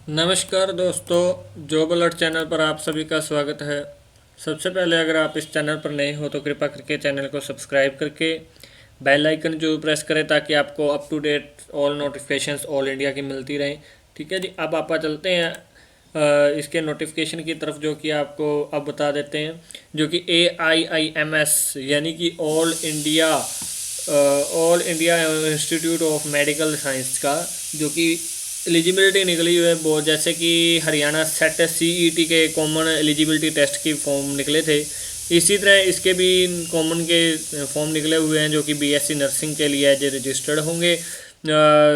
नमस्कार दोस्तों, job alert channel पर आप सभी का स्वागत है। सबसे पहले अगर आप इस चैनल पर नए हो तो कृपया करके चैनल को सब्सक्राइब करके बेल आइकन जो प्रेस करें ताकि आपको up to date all notifications all India की मिलती रहें। ठीक है जी, अब आप चलते हैं इसके नोटिफिकेशन की तरफ, जो कि आपको अब बता देते हैं। जो कि AIIMS यानी कि all India Institute of Medical science का जो कि एलिजिबिलिटी निकली हुई है बहुत, जैसे कि हरियाणा सेट CET के कॉमन एलिजिबिलिटी टेस्ट की फॉर्म निकले थे, इसी तरह इसके भी कॉमन के फॉर्म निकले हुए हैं जो कि BSc नर्सिंग के लिए एज रजिस्टर्ड होंगे।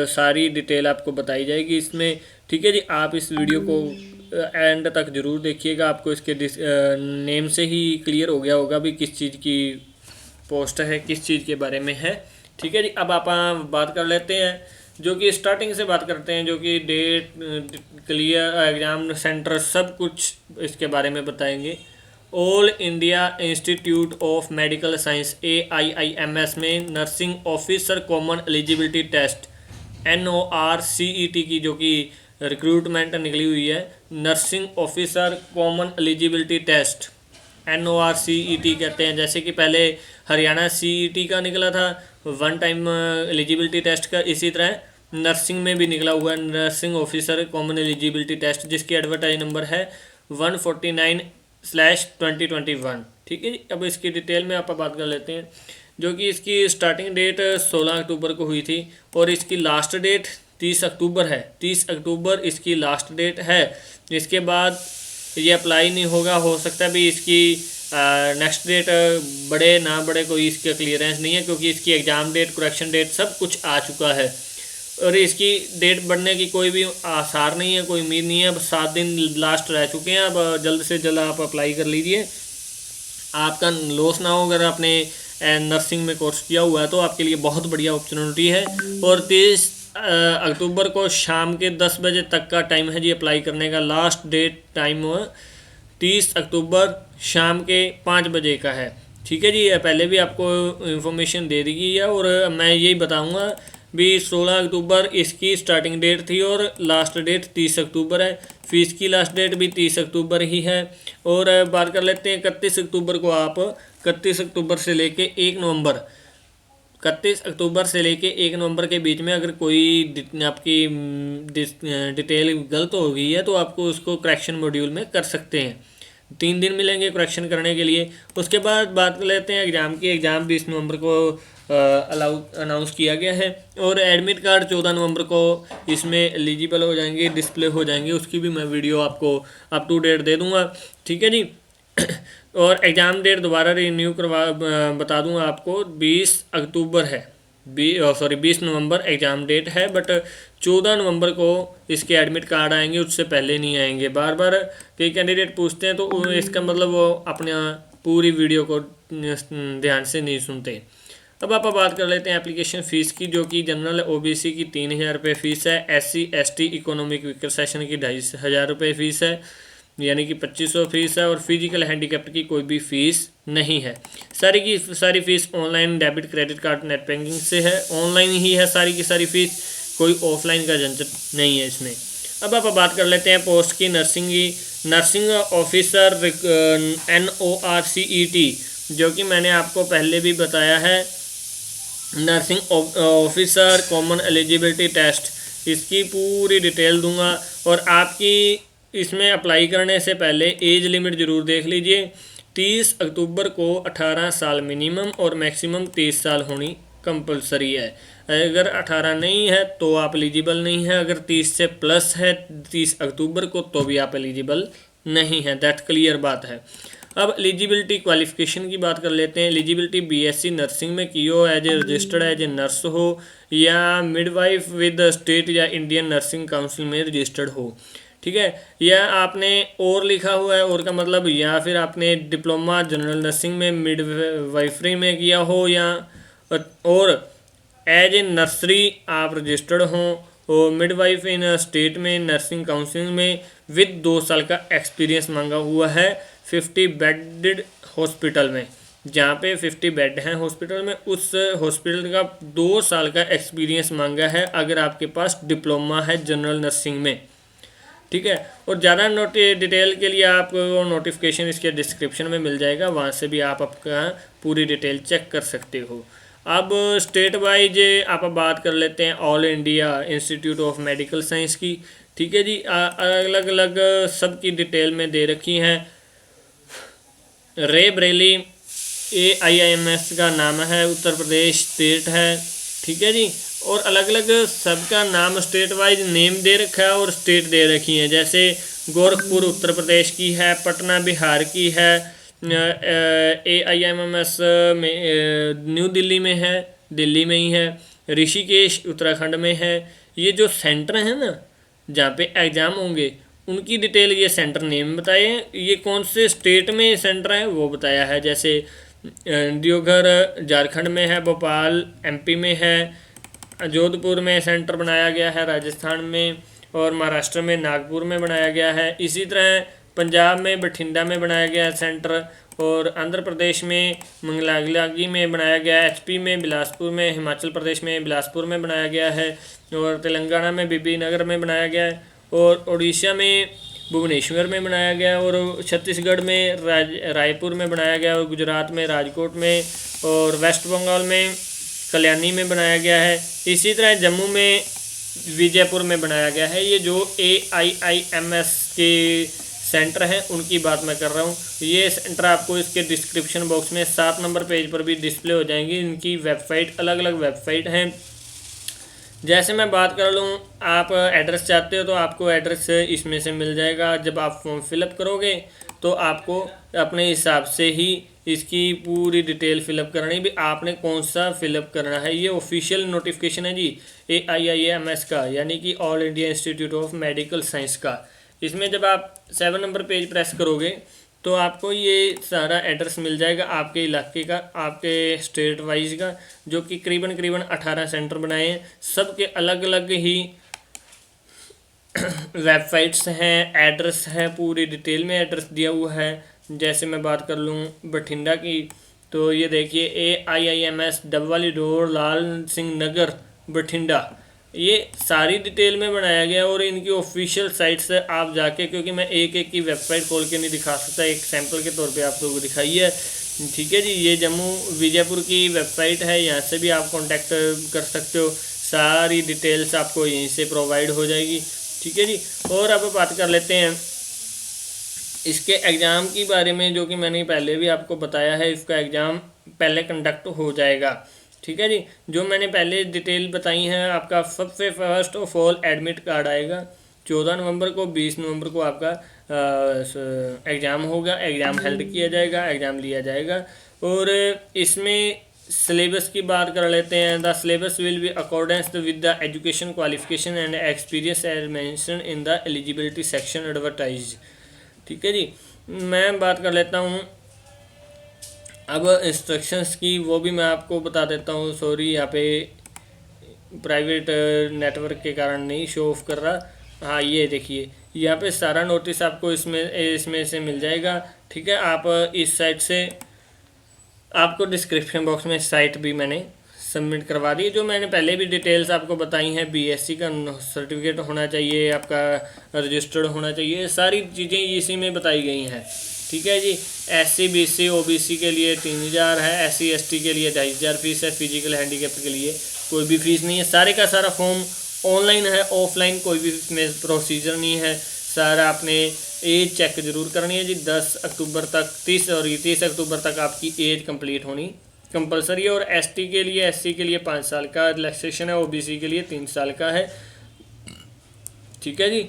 सारी डिटेल आपको बताई जाएगी इसमें। ठीक है जी, आप इस वीडियो को एंड तक ज़रूर देखिएगा, आपको इसके नेम से ही क्लियर हो गया होगा भी किस चीज़ की पोस्ट है, किस चीज़ के बारे में है। ठीक है जी, अब आप बात कर लेते हैं, जो कि स्टार्टिंग से बात करते हैं, जो कि डेट क्लियर एग्ज़ाम सेंटर सब कुछ इसके बारे में बताएंगे। All India Institute of Medical Science AIIMS में nursing officer common eligibility test NORCET की जो कि रिक्रूटमेंट निकली हुई है, nursing officer common eligibility test NORCET कहते हैं। जैसे कि पहले हरियाणा CET का निकला था वन टाइम एलिजिबिलिटी टेस्ट का, इसी तरह नर्सिंग में भी निकला हुआ है nursing officer common eligibility test, जिसकी एडवर्टाइज नंबर है 149/2021। ठीक है जी, अब इसकी डिटेल में आप बात कर लेते हैं। जो कि इसकी स्टार्टिंग डेट 16 अक्टूबर को हुई थी और इसकी लास्ट डेट 30 अक्टूबर है। 30 अक्टूबर इसकी लास्ट डेट है। इसके बाद ये अप्लाई नहीं होगा, हो सकता है भी इसकी नेक्स्ट डेट बढ़े ना बढ़े, कोई इसका क्लियरेंस नहीं है, क्योंकि इसकी एग्ज़ाम डेट, करेक्शन डेट सब कुछ आ चुका है और इसकी डेट बढ़ने की कोई भी आसार नहीं है, कोई उम्मीद नहीं है। अब 7 दिन लास्ट रह चुके हैं, अब जल्द से जल्द आप अप्लाई कर लीजिए, आपका लॉस ना हो। अगर आपने नर्सिंग में कोर्स किया हुआ है तो आपके लिए बहुत बढ़िया अपॉर्चुनिटी है। और 30 अक्टूबर को शाम के 10 बजे तक का टाइम है जी अप्लाई करने का। लास्ट डेट टाइम 30 अक्टूबर शाम के 5 बजे का है। ठीक है जी, पहले भी आपको इन्फॉर्मेशन दे दी गई है और मैं यही बताऊंगा भी 16 अक्टूबर इसकी स्टार्टिंग डेट थी और लास्ट डेट 30 अक्टूबर है। फीस की लास्ट डेट भी 30 अक्टूबर ही है। और बात कर लेते हैं 31 अक्टूबर को, आप 31 अक्टूबर से लेके 1 नवंबर, 31 अक्टूबर से लेके 1 नवंबर के बीच में अगर कोई आपकी डिटेल गलत हो गई है तो आपको उसको करेक्शन मॉड्यूल में कर सकते हैं। 3 दिन मिलेंगे करेक्शन करने के लिए। उसके बाद बात कर लेते हैं एग्ज़ाम की। एग्ज़ाम 20 नवंबर को अनाउंस किया गया है और एडमिट कार्ड 14 नवंबर को इसमें एलिजिबल हो जाएंगे, डिस्प्ले हो जाएंगे। उसकी भी मैं वीडियो आपको अप टू डेट दे दूंगा। ठीक है जी। और एग्ज़ाम डेट दोबारा रिन्यू करवा बता दूंगा आपको, 20 अक्टूबर है, 20 नवंबर एग्ज़ाम डेट है, बट 14 नवंबर को इसके एडमिट कार्ड आएंगे, उससे पहले नहीं आएंगे। बार बार कई कैंडिडेट पूछते हैं तो इसका मतलब वो अपने पूरी वीडियो को ध्यान से नहीं सुनते। अब आप बात कर लेते हैं एप्लीकेशन फ़ीस की, जो कि जनरल OBC की 3000 रुपये फ़ीस है, SC ST economic weaker session की 2500 रुपये फ़ीस है, यानी कि 2500 फीस है। और फिजिकल हैंडीकैप्ड की कोई भी फ़ीस नहीं है। सारी की सारी fees online debit credit card net banking से है, ऑनलाइन ही है सारी की सारी फ़ीस, कोई ऑफलाइन का झंझट नहीं है इसमें। अब आप बात कर लेते हैं पोस्ट की, नर्सिंग ऑफिसर NORCET, जो कि मैंने आपको पहले भी बताया है, nursing officer common eligibility test, इसकी पूरी डिटेल दूंगा। और आपकी इसमें अप्लाई करने से पहले एज लिमिट ज़रूर देख लीजिए। 30 अक्टूबर को 18 साल मिनिमम और मैक्सिमम 30 साल होनी कंपलसरी है। अगर 18 नहीं है तो आप एलिजिबल नहीं है, अगर 30 से प्लस है 30 अक्टूबर को तो भी आप एलिजिबल नहीं है, दैट क्लियर बात है। अब एलिजिबिलिटी क्वालिफिकेशन की बात कर लेते हैं। एलिजिबिलिटी BSc नर्सिंग में की हो, as a registered as a nurse हो, या मिडवाइफ विद स्टेट या इंडियन नर्सिंग काउंसिल में रजिस्टर्ड हो। ठीक है, या आपने और लिखा हुआ है, और का मतलब या फिर आपने डिप्लोमा जनरल नर्सिंग में मिडवाइफरी में किया हो, या और एज ए नर्सरी आप रजिस्टर्ड हों, और मिडवाइफ इन स्टेट में नर्सिंग काउंसिल में विद 2 साल का एक्सपीरियंस मांगा हुआ है 50 बेडेड हॉस्पिटल में, जहाँ पे 50 बेड हैं हॉस्पिटल में, उस हॉस्पिटल का 2 साल का एक्सपीरियंस मांगा है अगर आपके पास डिप्लोमा है जनरल नर्सिंग में। ठीक है। और ज़्यादा डिटेल के लिए आपको नोटिफिकेशन इसके डिस्क्रिप्शन में मिल जाएगा, वहाँ से भी आप आपका पूरी डिटेल चेक कर सकते हो। अब स्टेट वाइज आप बात कर लेते हैं all India Institute of Medical science की। ठीक है जी, अलग अलग सब की डिटेल में दे रखी हैं। रेबरेली AIIMS का नाम है, उत्तर प्रदेश स्टेट है। ठीक है जी, और अलग अलग सबका नाम स्टेट वाइज नेम दे रखा है और स्टेट दे रखी है। जैसे गोरखपुर उत्तर प्रदेश की है, पटना बिहार की है, AIIMS में न्यू दिल्ली में है, दिल्ली में ही है, ऋषिकेश उत्तराखंड में है। ये जो सेंटर है ना जहाँ पे एग्ज़ाम होंगे उनकी डिटेल ये सेंटर नेम बताए हैं, ये कौन से स्टेट में सेंटर है वो बताया है। जैसे देवघर झारखंड में है, भोपाल MP में है, जोधपुर में सेंटर बनाया गया है राजस्थान में, और महाराष्ट्र में नागपुर में बनाया गया है। इसी तरह पंजाब में बठिंडा में बनाया गया है सेंटर, और आंध्र प्रदेश में मंगलागिरी में बनाया गया है, HP में बिलासपुर में, हिमाचल प्रदेश में बिलासपुर में बनाया गया है, और तेलंगाना में बीबी नगर में बनाया गया है, और उड़ीसा में भुवनेश्वर में बनाया गया, और छत्तीसगढ़ में रायपुर में बनाया गया, और गुजरात में राजकोट में, और वेस्ट बंगाल में कल्याणी में बनाया गया है। इसी तरह जम्मू में विजयपुर में बनाया गया है। ये जो AIIMS के सेंटर हैं उनकी बात मैं कर रहा हूँ। ये सेंटर आपको इसके डिस्क्रिप्शन बॉक्स में 7 नंबर पेज पर भी डिस्प्ले हो जाएंगी। इनकी वेबसाइट अलग अलग वेबसाइट हैं। जैसे मैं बात कर लूँ, आप एड्रेस चाहते हो तो आपको एड्रेस इसमें से मिल जाएगा। जब आप फॉर्म फिलअप करोगे तो आपको अपने हिसाब से ही इसकी पूरी डिटेल फिलअप करनी भी, आपने कौन सा फिलअप करना है। ये ऑफिशियल नोटिफिकेशन है जी AIIMS का, यानी कि all India Institute of Medical science का। इसमें जब आप 7 नंबर पेज प्रेस करोगे तो आपको ये सारा एड्रेस मिल जाएगा आपके इलाके का, आपके स्टेट वाइज का, जो कि करीबन 18 सेंटर बनाए हैं। सब के अलग अलग ही वेबसाइट्स हैं, एड्रेस है, पूरी डिटेल में एड्रेस दिया हुआ है। जैसे मैं बात कर लूँ बठिंडा की, तो ये देखिए AIIMS डबवाली डोर लाल सिंह नगर बठिंडा, ये सारी डिटेल में बनाया गया। और इनकी ऑफिशियल साइट से आप जाके, क्योंकि मैं एक एक की वेबसाइट खोल के नहीं दिखा सकता, एक सैंपल के तौर पे आप लोगों को दिखाई है। ठीक है जी, ये जम्मू विजयपुर की वेबसाइट है, यहाँ से भी आप कांटेक्ट कर सकते हो। सारी डिटेल्स आपको यहीं से प्रोवाइड हो जाएगी। ठीक है जी, और अब बात कर लेते हैं इसके एग्ज़ाम के बारे में, जो कि मैंने पहले भी आपको बताया है। इसका एग्ज़ाम पहले कंडक्ट हो जाएगा। ठीक है जी, जो मैंने पहले डिटेल बताई है, आपका सबसे first of all admit card आएगा 14 नवंबर को। 20 नवंबर को आपका एग्ज़ाम होगा, एग्ज़ाम हेल्ड किया जाएगा, एग्ज़ाम लिया जाएगा। और इसमें सिलेबस की बात कर लेते हैं। The syllabus will be accordance with the education qualification and experience as mention in the eligibility section advertise. ठीक है जी, मैं बात कर लेता हूँ अब इंस्ट्रक्शंस की, वो भी मैं आपको बता देता हूँ। सॉरी, यहाँ पे प्राइवेट नेटवर्क के कारण नहीं शो ऑफ कर रहा। हाँ, ये देखिए, यहाँ पे सारा नोटिस आपको इसमें से मिल जाएगा। ठीक है, आप इस साइट से, आपको डिस्क्रिप्शन बॉक्स में साइट भी मैंने सबमिट करवा दी, जो मैंने पहले भी डिटेल्स आपको बताई हैं। BSc का सर्टिफिकेट होना चाहिए, आपका रजिस्टर्ड होना चाहिए, सारी चीज़ें इसी में बताई गई हैं। ठीक है जी, SC BC OBC के लिए 3000 है, SC ST के लिए 2500 फीस है, फिजिकल हैंडीकैप के लिए कोई भी फीस नहीं है। सारे का सारा फॉर्म ऑनलाइन है, ऑफलाइन कोई भी इसमें प्रोसीजर नहीं है। सारा आपने एज चेक जरूर करनी है जी। 10 अक्टूबर तक 30 अक्टूबर तक आपकी एज कंप्लीट होनी कंपलसरी है। और ST के लिए, SC के लिए 5 साल का रिलैक्सेशन है, OBC के लिए 3 साल का है। ठीक है जी,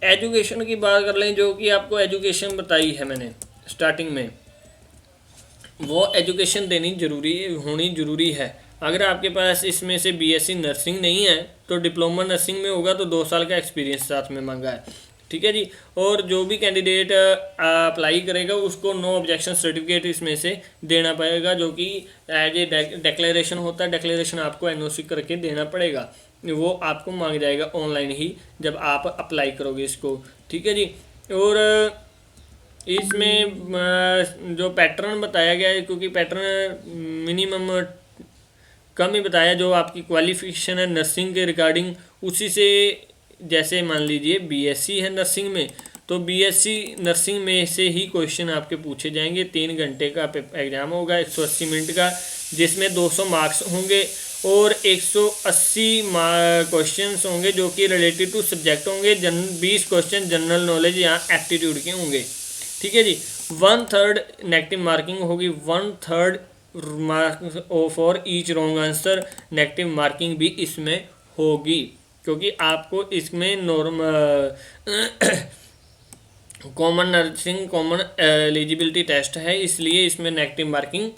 एजुकेशन की बात कर लें, जो कि आपको एजुकेशन बताई है मैंने स्टार्टिंग में, वो एजुकेशन देनी होनी ज़रूरी है। अगर आपके पास इसमें से BSc नर्सिंग नहीं है तो डिप्लोमा नर्सिंग में होगा, तो 2 साल का एक्सपीरियंस साथ में मांगा है। ठीक है जी, और जो भी कैंडिडेट अप्लाई करेगा उसको नो ऑब्जेक्शन सर्टिफिकेट इसमें से देना पड़ेगा, जो कि एज ए डिक्लेरेशन होता है। डिक्लेरेशन आपको NOC करके देना पड़ेगा, वो आपको मांग जाएगा ऑनलाइन ही जब आप अप्लाई करोगे इसको। ठीक है जी, और इसमें जो पैटर्न बताया गया है, क्योंकि पैटर्न मिनिमम कम ही बताया, जो आपकी क्वालिफिकेशन है नर्सिंग के रिगार्डिंग उसी से, जैसे मान लीजिए बीएससी है नर्सिंग में, तो बीएससी नर्सिंग में से ही क्वेश्चन आपके पूछे जाएंगे। 3 घंटे का एग्ज़ाम होगा 180 मिनट का, जिसमें 200 मार्क्स होंगे और 180 क्वेश्चंस होंगे जो कि रिलेटेड टू सब्जेक्ट होंगे। 20 क्वेश्चन जनरल नॉलेज या एप्टीट्यूड के होंगे। ठीक है जी। 1/3 नेगेटिव मार्किंग होगी, 1/3 mark for each wrong answer. Negative marking भी इसमें होगी क्योंकि आपको इसमें common nursing common eligibility test है, इसलिए इसमें नेगेटिव मार्किंग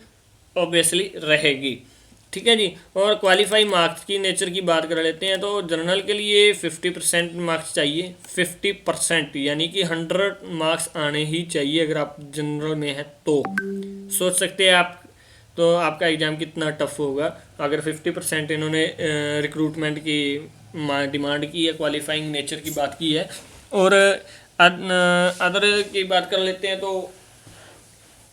ऑब्वियसली रहेगी। ठीक है जी। और क्वालिफाई मार्क्स की नेचर की बात कर लेते हैं, तो जनरल के लिए 50% मार्क्स चाहिए। 50% यानी कि 100 मार्क्स आने ही चाहिए अगर आप जनरल में हैं तो। सोच सकते हैं आप तो आपका एग्ज़ाम कितना टफ होगा अगर 50% इन्होंने रिक्रूटमेंट की डिमांड की है, क्वालिफाइंग नेचर की बात की है। और अदर की बात कर लेते हैं तो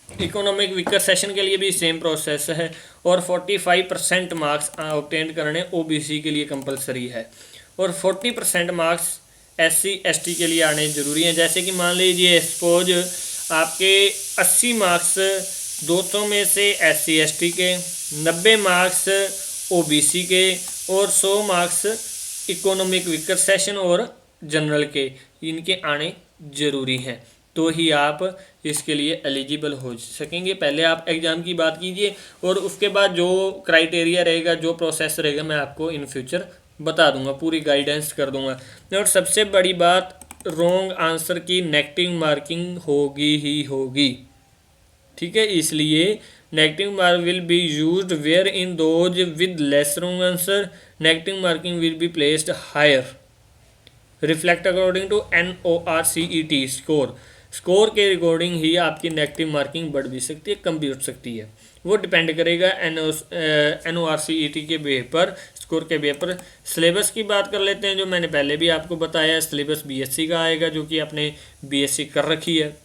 इकोनॉमिक वीकर सेशन के लिए भी सेम प्रोसेस है और 45% मार्क्स ऑब्टेन करने ओबीसी के लिए कंपलसरी है और 40% मार्क्स एससी एसटी के लिए आने ज़रूरी हैं। जैसे कि मान लीजिए सपोज आपके 80 मार्क्स 200 में से एससी एसटी के, 90 मार्क्स ओबीसी के और 100 मार्क्स इकोनॉमिक वीकर सेशन और जनरल के, इनके आने ज़रूरी हैं, तो ही आप इसके लिए एलिजिबल हो सकेंगे। पहले आप एग्ज़ाम की बात कीजिए और उसके बाद जो क्राइटेरिया रहेगा, जो प्रोसेस रहेगा, मैं आपको इन फ्यूचर बता दूंगा, पूरी गाइडेंस कर दूंगा। और सबसे बड़ी बात, रॉन्ग आंसर की नेगेटिव मार्किंग होगी ही होगी। ठीक है, इसलिए negative mark will be used where in those with less wrong answer negative marking will be placed higher, reflect according to NORCET score. Score के रिकॉर्डिंग ही आपकी नेगेटिव मार्किंग बढ़ भी सकती है, कम भी उठ सकती है, वो डिपेंड करेगा NORCET के बेस पर, स्कोर के बेस पर। सिलेबस की बात कर लेते हैं, जो मैंने पहले भी आपको बताया, सिलेबस बीएससी का आएगा जो कि आपने बीएससी कर रखी है।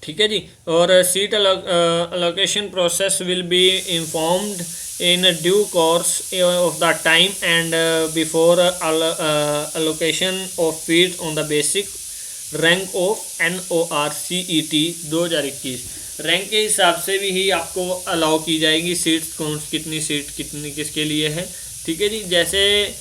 ठीक है जी। और seat allocation process will be informed in due course of the time and before allocation of seats on the basic rank of NORCET 2021 rank के हिसाब से भी ही आपको अलाउ की जाएगी सीट्स, कौन कितनी सीट कितनी किसके लिए है। ठीक है जी। जैसे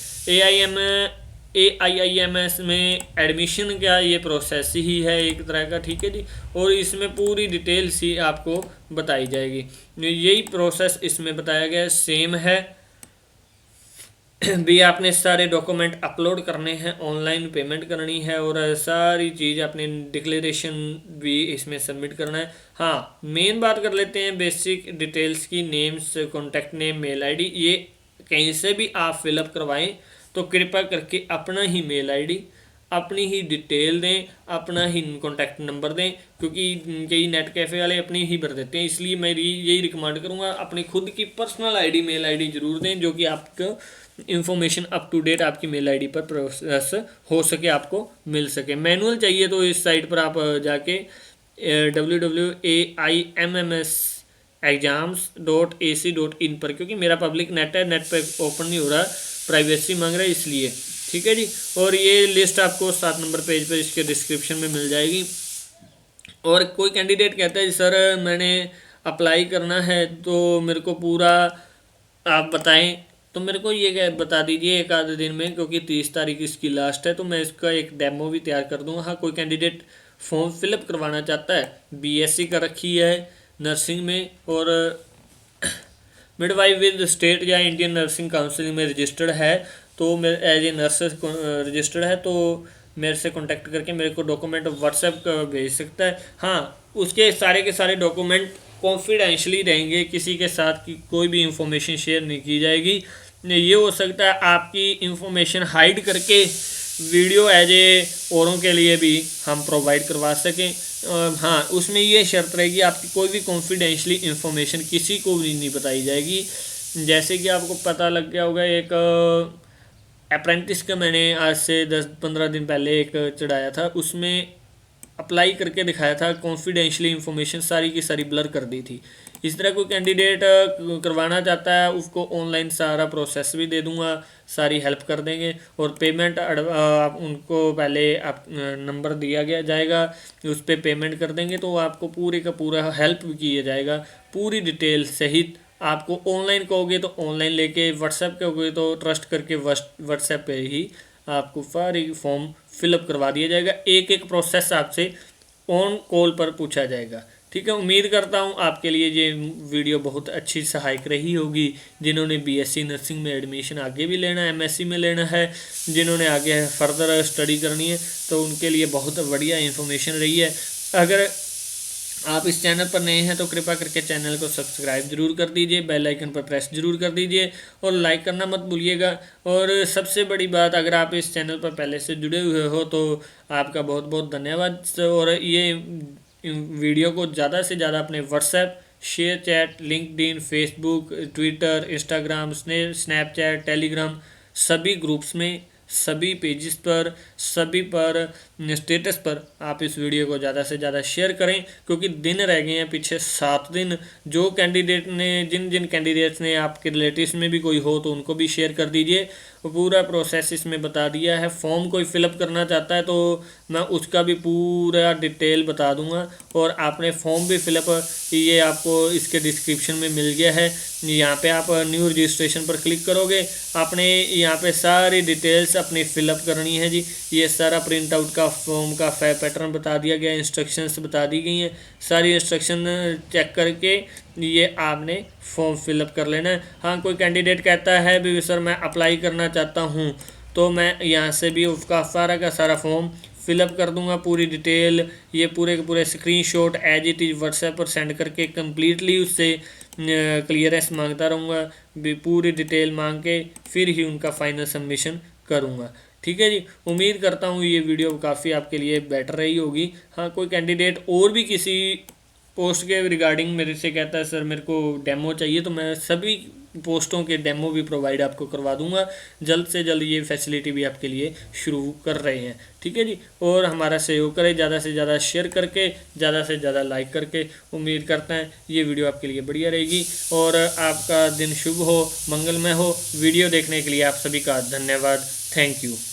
AIIMS में एडमिशन का ये प्रोसेस ही है एक तरह का। ठीक है जी। और इसमें पूरी डिटेल्स ही आपको बताई जाएगी, यही प्रोसेस इसमें बताया गया है, सेम है भी। आपने सारे डॉक्यूमेंट अपलोड करने हैं, ऑनलाइन पेमेंट करनी है और सारी चीज़ अपने डिक्लेरेशन भी इसमें सबमिट करना है। हाँ, मेन बात कर लेते हैं बेसिक डिटेल्स की, names, contact name, mail ID, ये कहीं से भी आप फिलअप करवाएं तो कृपया करके अपना ही मेल आईडी, अपनी ही डिटेल दें, अपना ही कॉन्टैक्ट नंबर दें, क्योंकि कई नेट कैफ़े वाले अपनी ही भर देते हैं। इसलिए मैं यही रिकमेंड करूँगा, अपनी खुद की पर्सनल आईडी, मेल आईडी ज़रूर दें, जो कि आपको इन्फॉर्मेशन अप टू डेट आपकी मेल आईडी पर प्रोसेस हो सके, आपको मिल सके। मैनुअल चाहिए तो इस साइट पर आप जाके www.AIMMS.exams.ac.in पर, क्योंकि मेरा पब्लिक नेट है, नेट पर ओपन नहीं हो रहा, प्राइवेसी मांग रहा है इसलिए। ठीक है जी। और ये लिस्ट आपको 7 नंबर पेज पर इसके डिस्क्रिप्शन में मिल जाएगी। और कोई कैंडिडेट कहता है सर मैंने अप्लाई करना है तो मेरे को पूरा आप बताएं, तो मेरे को ये बता दीजिए एक आधे दिन में, क्योंकि 30 तारीख इसकी लास्ट है, तो मैं इसका एक डेमो भी तैयार कर दूँगा। हाँ, कोई कैंडिडेट फॉर्म फिलअप करवाना चाहता है, बीएससी कर रखी है नर्सिंग में और मिडवाइफ विद स्टेट या इंडियन नर्सिंग काउंसिल में रजिस्टर्ड है, तो मेरे एज ए नर्स रजिस्टर्ड है, तो मेरे से कांटेक्ट करके मेरे को डॉक्यूमेंट व्हाट्सएप कर भेज सकता है। हाँ, उसके सारे के सारे डॉक्यूमेंट कॉन्फिडेंशियली रहेंगे, किसी के साथ की कोई भी इंफॉर्मेशन शेयर नहीं की जाएगी। ये हो सकता है आपकी इंफॉर्मेशन हाइड करके वीडियो एज ए औरों के लिए भी हम प्रोवाइड करवा सकें। हाँ, उसमें ये शर्त रहेगी आपकी कोई भी कॉन्फिडेंशियली इंफॉर्मेशन किसी को भी नहीं बताई जाएगी। जैसे कि आपको पता लग गया होगा, एक अप्रेंटिस का मैंने आज से 10-15 दिन पहले एक चढ़ाया था, उसमें अप्लाई करके दिखाया था, कॉन्फिडेंशियली इंफॉर्मेशन सारी की सारी ब्लर कर दी थी। इस तरह कोई कैंडिडेट करवाना चाहता है उसको ऑनलाइन सारा प्रोसेस भी दे दूंगा, सारी हेल्प कर देंगे। और पेमेंट आप उनको पहले आप नंबर दिया गया जाएगा, उस पर पेमेंट कर देंगे तो आपको पूरे का पूरा हेल्प भी किया जाएगा, पूरी डिटेल सहित। आपको ऑनलाइन कहोगे तो ऑनलाइन लेके, व्हाट्सएप कहोगे तो ट्रस्ट करके व्हाट्सएप पे ही आपको सारी फॉर्म फिलअप करवा दिया जाएगा। एक एक प्रोसेस आपसे ऑन कॉल पर पूछा जाएगा। ठीक है, उम्मीद करता हूँ आपके लिए ये वीडियो बहुत अच्छी सहायक रही होगी। जिन्होंने बीएससी नर्सिंग में एडमिशन आगे भी लेना है, एमएससी में लेना है, जिन्होंने आगे फर्दर स्टडी करनी है, तो उनके लिए बहुत बढ़िया इन्फॉर्मेशन रही है। अगर आप इस चैनल पर नए हैं तो कृपया करके चैनल को सब्सक्राइब जरूर कर दीजिए, बेल आइकन पर प्रेस जरूर कर दीजिए और लाइक करना मत भूलिएगा। और सबसे बड़ी बात, अगर आप इस चैनल पर पहले से जुड़े हुए हो तो आपका बहुत बहुत धन्यवाद। और ये वीडियो को ज़्यादा से ज़्यादा अपने WhatsApp, share chat, LinkedIn, Facebook, Twitter, Instagram, Snapchat, Telegram, सभी ग्रुप्स में, सभी पेजेस पर, सभी पर स्टेटस पर आप इस वीडियो को ज़्यादा से ज़्यादा शेयर करें, क्योंकि दिन रह गए हैं पीछे 7 दिन। जो कैंडिडेट ने, जिन जिन कैंडिडेट्स ने, आपके रिलेटिव्स में भी कोई हो तो उनको भी शेयर कर दीजिए। पूरा प्रोसेस इसमें बता दिया है। फॉर्म कोई फिलअप करना चाहता है तो मैं उसका भी पूरा डिटेल बता दूंगा। और आपने फॉर्म भी फिलअप, ये आपको इसके डिस्क्रिप्शन में मिल गया है। यहाँ पे आप न्यू रजिस्ट्रेशन पर क्लिक करोगे, आपने यहाँ पे सारी डिटेल्स अपनी फिलअप करनी है जी। ये सारा प्रिंट आउट का फॉर्म का पैटर्न बता दिया गया, इंस्ट्रक्शंस बता दी गई हैं। सारी इंस्ट्रक्शन चेक करके ये आपने फॉर्म फिलअप कर लेना है। हाँ, कोई कैंडिडेट कहता है भी सर मैं अप्लाई करना चाहता हूँ, तो मैं यहाँ से भी उसका सारा का सारा फॉर्म फिलअप कर दूंगा, पूरी डिटेल, ये पूरे के पूरे screenshot as it is WhatsApp पर सेंड करके कम्प्लीटली उससे क्लियरेंस मांगता रहूँगा, पूरी डिटेल मांग के फिर ही उनका फाइनल सबमिशन करूँगा। ठीक है जी, उम्मीद करता हूँ ये वीडियो काफ़ी आपके लिए बेटर रही होगी। हाँ, कोई कैंडिडेट और भी किसी पोस्ट के रिगार्डिंग मेरे से कहता है सर मेरे को डेमो चाहिए, तो मैं सभी पोस्टों के डेमो भी प्रोवाइड आपको करवा दूंगा। जल्द से जल्द ये फैसिलिटी भी आपके लिए शुरू कर रहे हैं। ठीक है जी, और हमारा सहयोग करें ज़्यादा से ज़्यादा शेयर करके, ज़्यादा से ज़्यादा लाइक करके। उम्मीद करते हैं ये वीडियो आपके लिए बढ़िया रहेगी और आपका दिन शुभ हो, मंगलमय हो। वीडियो देखने के लिए आप सभी का धन्यवाद। Thank you.